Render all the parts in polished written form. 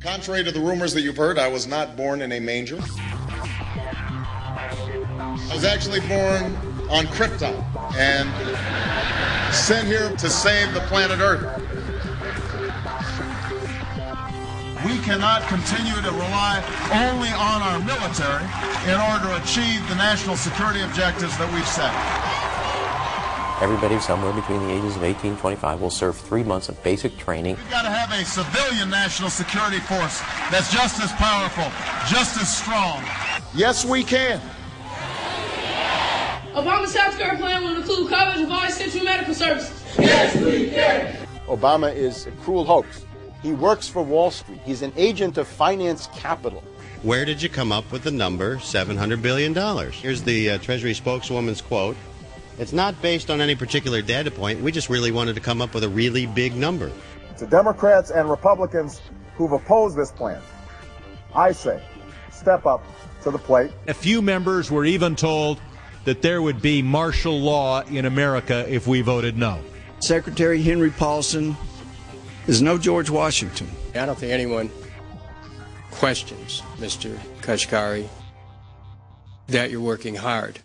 Contrary to the rumors that you've heard, I was not born in a manger. I was actually born on Krypton and sent here to save the planet Earth. We cannot continue to rely only on our military in order to achieve the national security objectives that we've set. Everybody somewhere between the ages of 18 and 25 will serve 3 months of basic training. We've got to have a civilian national security force that's just as powerful, just as strong. Yes, we can. Obama's healthcare plan will include coverage of all essential medical services. Yes, we can. Obama is a cruel hoax. He works for Wall Street. He's an agent of finance capital. Where did you come up with the number $700 billion? Here's the Treasury spokeswoman's quote. It's not based on any particular data point. We just really wanted to come up with a really big number. To Democrats and Republicans who've opposed this plan, I say, step up to the plate. A few members were even told that there would be martial law in America if we voted no. Secretary Henry Paulson is no George Washington. I don't think anyone questions, Mr. Kashkari, that you're working hard.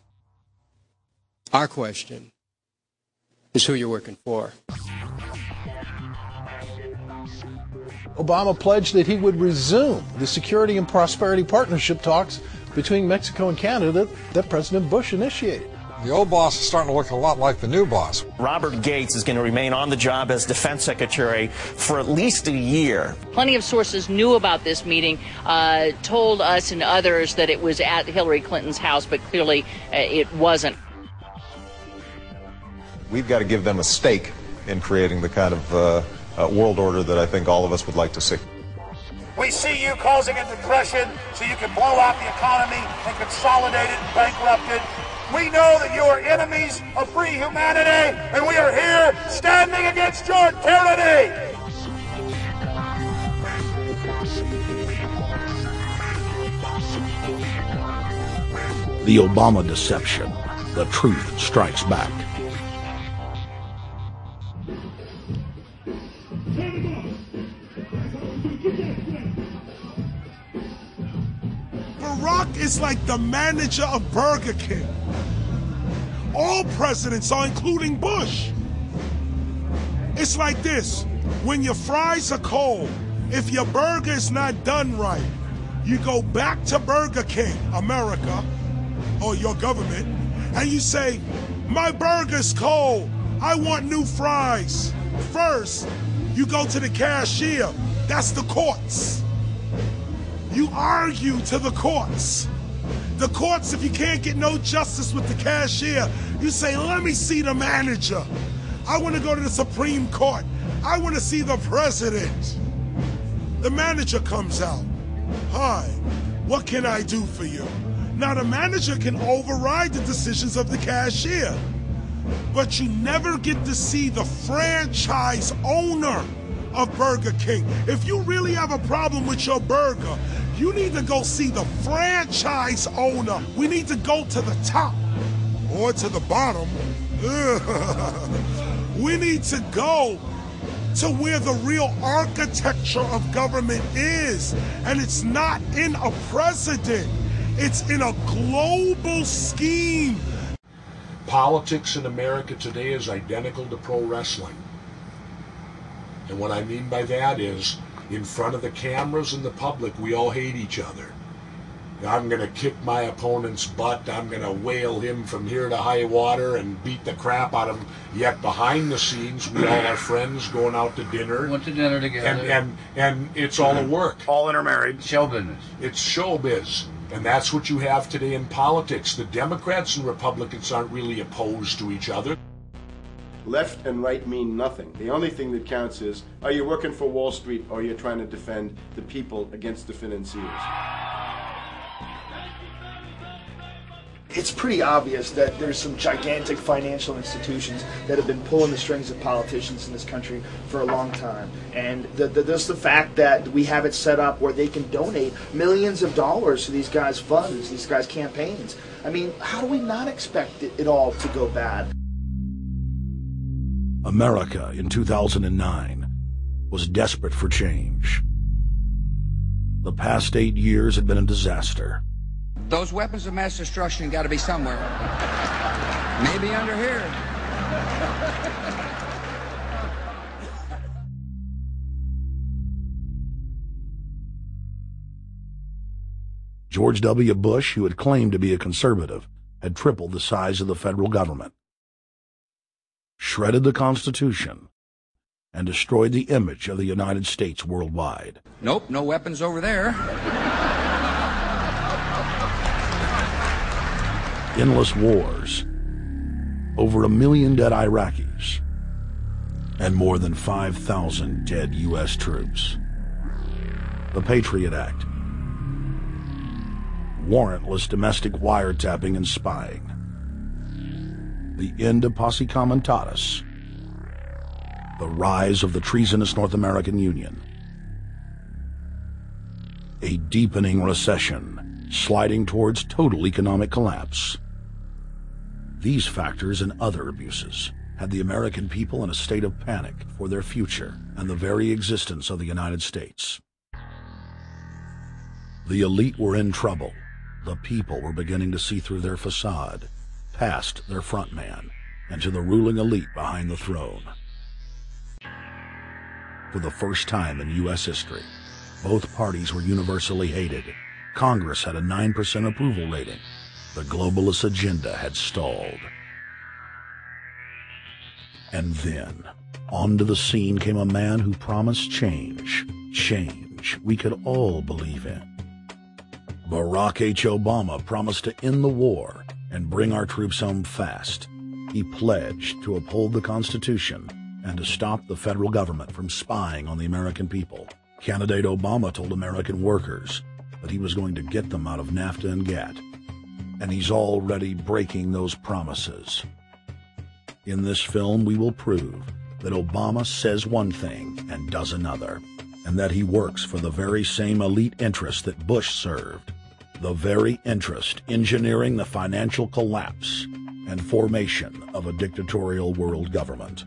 Our question is who you're working for. Obama pledged that he would resume the Security and Prosperity Partnership talks between Mexico and Canada that President Bush initiated. The old boss is starting to look a lot like the new boss. Robert Gates is going to remain on the job as Defense Secretary for at least a year. Plenty of sources knew about this meeting, told us and others that it was at Hillary Clinton's house, but clearly it wasn't. We've got to give them a stake in creating the kind of world order that I think all of us would like to see. We see you causing a depression so you can blow out the economy and consolidate it and bankrupt it. We know that you are enemies of free humanity, and we are here standing against your tyranny. The Obama deception. The truth strikes back. Barack is like the manager of Burger King. All presidents are, including Bush. It's like this. When your fries are cold, if your burger is not done right, you go back to Burger King, America, or your government, and you say, my burger's cold. I want new fries. First, you go to the cashier. That's the courts. You argue to the courts. The courts, if you can't get no justice with the cashier, you say, let me see the manager. I want to go to the Supreme Court. I want to see the president. The manager comes out. Hi, what can I do for you? Now the manager can override the decisions of the cashier, but you never get to see the franchise owner of Burger King. If you really have a problem with your burger, you need to go see the franchise owner. We need to go to the top or to the bottom. We need to go to where the real architecture of government is. And it's not in a president. It's in a global scheme. Politics in America today is identical to pro wrestling. And what I mean by that is, in front of the cameras and the public, we all hate each other. I'm going to kick my opponent's butt. I'm going to whale him from here to high water and beat the crap out of him. Yet behind the scenes, we all are friends going out to dinner. Went to dinner together. And it's all a work. All intermarried. Show business. It's showbiz. And that's what you have today in politics. The Democrats and Republicans aren't really opposed to each other. Left and right mean nothing. The only thing that counts is, are you working for Wall Street or you're trying to defend the people against the financiers? It's pretty obvious that there's some gigantic financial institutions that have been pulling the strings of politicians in this country for a long time. And there's the fact that we have it set up where they can donate millions of dollars to these guys' funds, these guys' campaigns. I mean, how do we not expect it all to go bad? America in 2009 was desperate for change. The past 8 years had been a disaster. Those weapons of mass destruction got to be somewhere. Maybe under here. George W. Bush, who had claimed to be a conservative, had tripled the size of the federal government, shredded the Constitution, and destroyed the image of the United States worldwide. Nope, no weapons over there. Endless wars, over 1 million dead Iraqis, and more than 5,000 dead U.S. troops. The Patriot Act, warrantless domestic wiretapping and spying, the end of Posse Comitatus, the rise of the treasonous North American Union, a deepening recession sliding towards total economic collapse. These factors and other abuses had the American people in a state of panic for their future and the very existence of the United States. The elite were in trouble. The people were beginning to see through their facade, past their front man, and to the ruling elite behind the throne. For the first time in U.S. history, both parties were universally hated. Congress had a 9% approval rating. The globalist agenda had stalled. And then, onto the scene came a man who promised change. Change we could all believe in. Barack H. Obama promised to end the war and bring our troops home fast. He pledged to uphold the Constitution and to stop the federal government from spying on the American people. Candidate Obama told American workers that he was going to get them out of NAFTA and GATT, and he's already breaking those promises. In this film, we will prove that Obama says one thing and does another, and that he works for the very same elite interests that Bush served, the very interest engineering the financial collapse and formation of a dictatorial world government.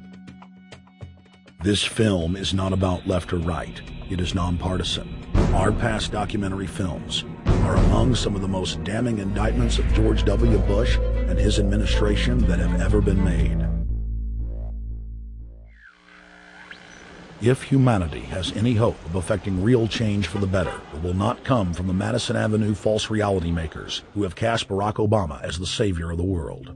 This film is not about left or right. It is nonpartisan. Our past documentary films are among some of the most damning indictments of George W. Bush and his administration that have ever been made. If humanity has any hope of effecting real change for the better, it will not come from the Madison Avenue false reality makers who have cast Barack Obama as the savior of the world.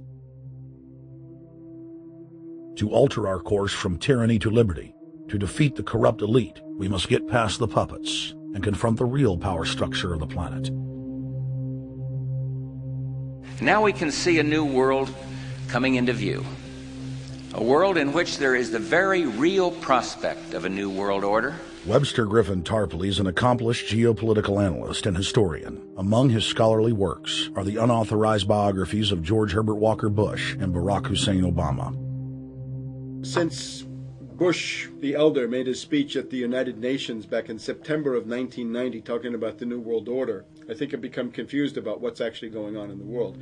To alter our course from tyranny to liberty, to defeat the corrupt elite, we must get past the puppets and confront the real power structure of the planet. Now we can see a new world coming into view. A world in which there is the very real prospect of a new world order. Webster Griffin Tarpley is an accomplished geopolitical analyst and historian. Among his scholarly works are the unauthorized biographies of George Herbert Walker Bush and Barack Hussein Obama. Since Bush the Elder made his speech at the United Nations back in September of 1990 talking about the New World Order, I think I've become confused about what's actually going on in the world.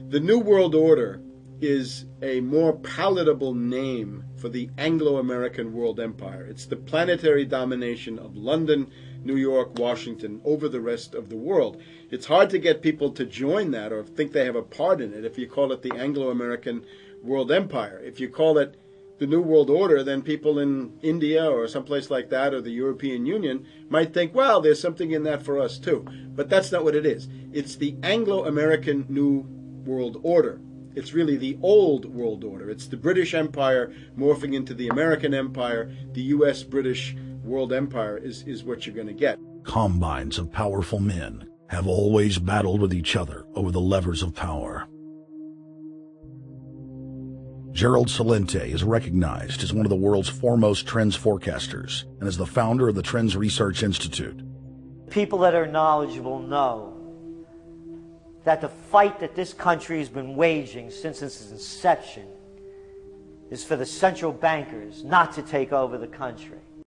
The New World Order is a more palatable name for the Anglo-American world empire. It's the planetary domination of London, New York, Washington over the rest of the world. It's hard to get people to join that or think they have a part in it if you call it the Anglo-American world empire. If you call it the New World Order, then people in India or someplace like that or the European Union might think, well, there's something in that for us too. But that's not what it is. It's the Anglo-American New World Order. It's really the old world order. It's the British Empire morphing into the American Empire. The U.S.-British world empire is what you're going to get. Combines of powerful men have always battled with each other over the levers of power. Gerald Celente is recognized as one of the world's foremost trends forecasters and is the founder of the Trends Research Institute. People that are knowledgeable know that the fight that this country has been waging since its inception is for the central bankers not to take over the country.